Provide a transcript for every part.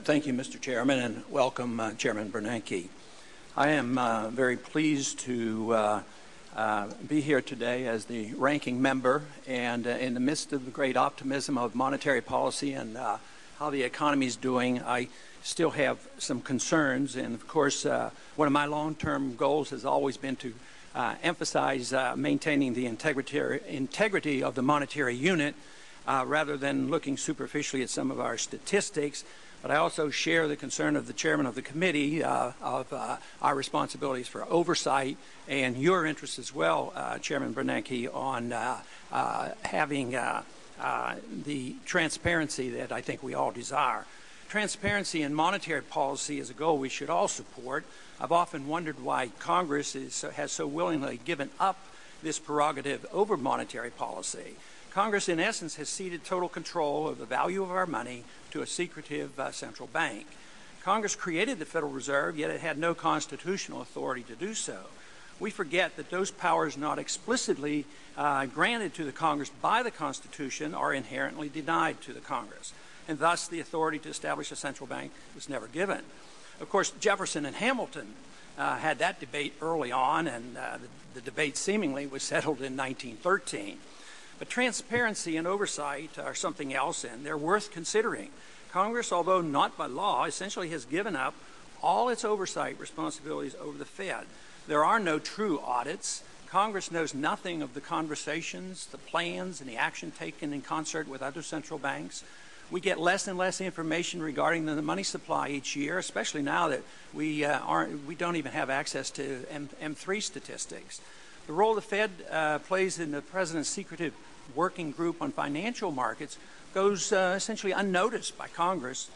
Thank you, Mr. Chairman, and welcome, Chairman Bernanke. I am very pleased to be here today as the ranking member, and in the midst of the great optimism of monetary policy and how the economy is doing, I still have some concerns. And of course, one of my long-term goals has always been to emphasize maintaining the integrity of the monetary unit rather than looking superficially at some of our statistics. But I also share the concern of the chairman of the committee of our responsibilities for oversight and your interest as well, Chairman Bernanke, on having the transparency that I think we all desire. Transparency in monetary policy is a goal we should all support. I've often wondered why Congress has so willingly given up this prerogative over monetary policy. Congress, in essence, has ceded total control of the value of our money to a secretive central bank. Congress created the Federal Reserve, yet it had no constitutional authority to do so. We forget that those powers not explicitly granted to the Congress by the Constitution are inherently denied to the Congress, and thus the authority to establish a central bank was never given. Of course, Jefferson and Hamilton had that debate early on, and the debate seemingly was settled in 1913. But transparency and oversight are something else, and they're worth considering. Congress, although not by law, essentially has given up all its oversight responsibilities over the Fed. There are no true audits. Congress knows nothing of the conversations, the plans, and the action taken in concert with other central banks. We get less and less information regarding the money supply each year, especially now that we don't even have access to M3 statistics. The role the Fed plays in the President's secretive working group on financial markets goes essentially unnoticed by Congress.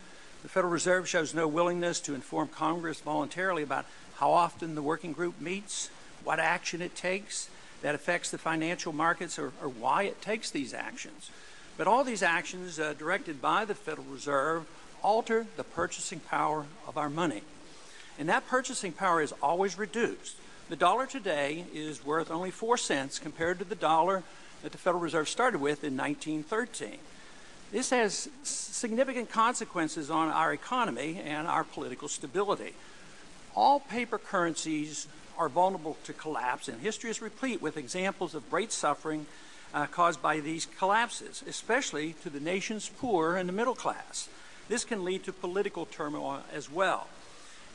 The Federal Reserve shows no willingness to inform Congress voluntarily about how often the working group meets, what action it takes that affects the financial markets, or why it takes these actions. But all these actions directed by the Federal Reserve alter the purchasing power of our money. And that purchasing power is always reduced. The dollar today is worth only 4 cents compared to the dollar that the Federal Reserve started with in 1913. This has significant consequences on our economy and our political stability. All paper currencies are vulnerable to collapse, and history is replete with examples of great suffering caused by these collapses, especially to the nation's poor and the middle class. This can lead to political turmoil as well.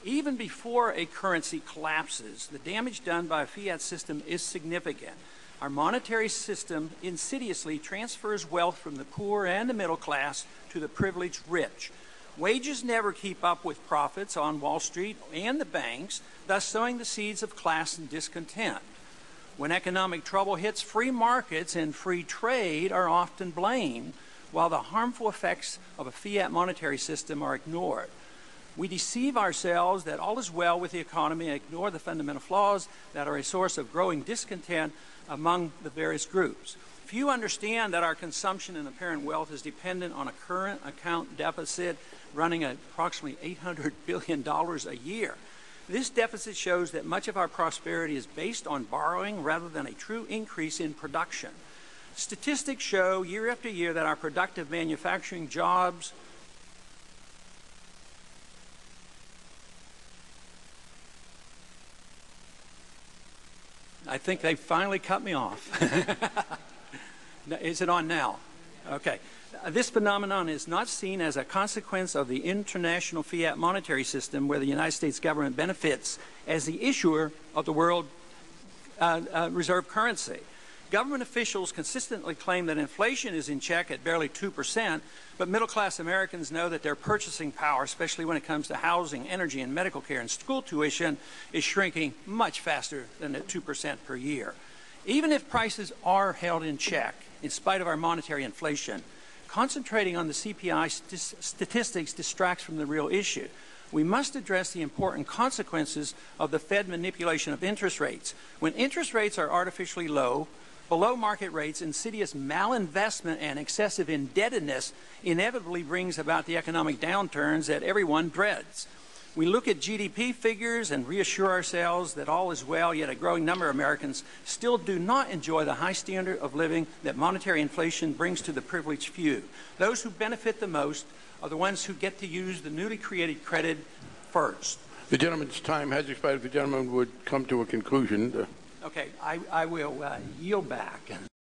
Even before a currency collapses, the damage done by a fiat system is significant. Our monetary system insidiously transfers wealth from the poor and the middle class to the privileged rich. Wages never keep up with profits on Wall Street and the banks, thus sowing the seeds of class and discontent. When economic trouble hits, free markets and free trade are often blamed, while the harmful effects of a fiat monetary system are ignored. We deceive ourselves that all is well with the economy and ignore the fundamental flaws that are a source of growing discontent among the various groups. Few understand that our consumption and apparent wealth is dependent on a current account deficit running at approximately $800 billion a year. This deficit shows that much of our prosperity is based on borrowing rather than a true increase in production. Statistics show year after year that our productive manufacturing jobs I think they finally cut me off. Is it on now? Okay. This phenomenon is not seen as a consequence of the international fiat monetary system where the United States government benefits as the issuer of the world reserve currency. Government officials consistently claim that inflation is in check at barely 2%, but middle-class Americans know that their purchasing power, especially when it comes to housing, energy, and medical care and school tuition, is shrinking much faster than at 2% per year. Even if prices are held in check, in spite of our monetary inflation, concentrating on the CPI statistics distracts from the real issue. We must address the important consequences of the Fed manipulation of interest rates. When interest rates are artificially low, below market rates, insidious malinvestment and excessive indebtedness inevitably brings about the economic downturns that everyone dreads. We look at GDP figures and reassure ourselves that all is well, yet a growing number of Americans still do not enjoy the high standard of living that monetary inflation brings to the privileged few. Those who benefit the most are the ones who get to use the newly created credit first. The gentleman's time has expired. If the gentleman would come to a conclusion. Okay, I will yield back.